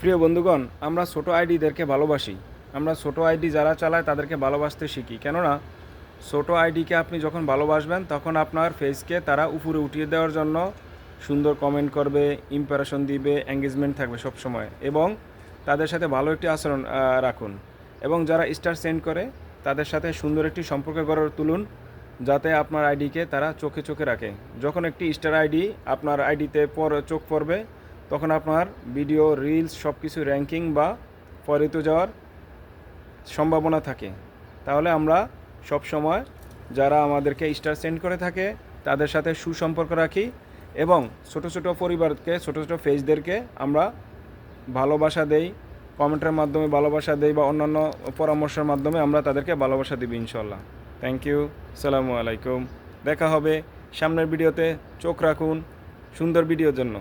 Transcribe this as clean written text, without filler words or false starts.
প্রিয় বন্ধুগণ, আমরা ছোট আইডিদেরকে ভালোবাসি। আমরা ছোট আইডি যারা চালায় তাদেরকে ভালোবাসতে শিখি, কেননা ছোট আইডিকে আপনি যখন ভালোবাসবেন তখন আপনার ফেসকে তারা উপরে উঠিয়ে দেওয়ার জন্য সুন্দর কমেন্ট করবে, ইমপ্রেশন দিবে, এঙ্গেজমেন্ট থাকবে সব সময়, এবং তাদের সাথে ভালো একটি আচরণ রাখুন। এবং যারা স্টার সেন্ড করে তাদের সাথে সুন্দর একটি সম্পর্ক গড়ে তুলুন, যাতে আপনার আইডিকে তারা চোখে চোখে রাখে। যখন একটি স্টার আইডি আপনার আইডিতে চোখ পড়বে, তখন আপনার ভিডিও, রিলস সব কিছু র্যাঙ্কিং বা ফরিত যাওয়ার সম্ভাবনা থাকে। তাহলে আমরা সব সময় যারা আমাদেরকে স্টার সেন্ড করে থাকে তাদের সাথে সুসম্পর্ক রাখি, এবং ছোট ছোট পরিবারকে, ছোট ছোট ফেজদেরকে আমরা ভালোবাসা দেই, কমেন্টের মাধ্যমে ভালোবাসা দেই, বা অন্যান্য পরামর্শের মাধ্যমে আমরা তাদেরকে ভালোবাসা দিব ইনশাল্লাহ। Thank you. আসসালামু আলাইকুম। দেখা হবে সামনের ভিডিওতে। চোখ রাখুন সুন্দর ভিডিওর জন্য।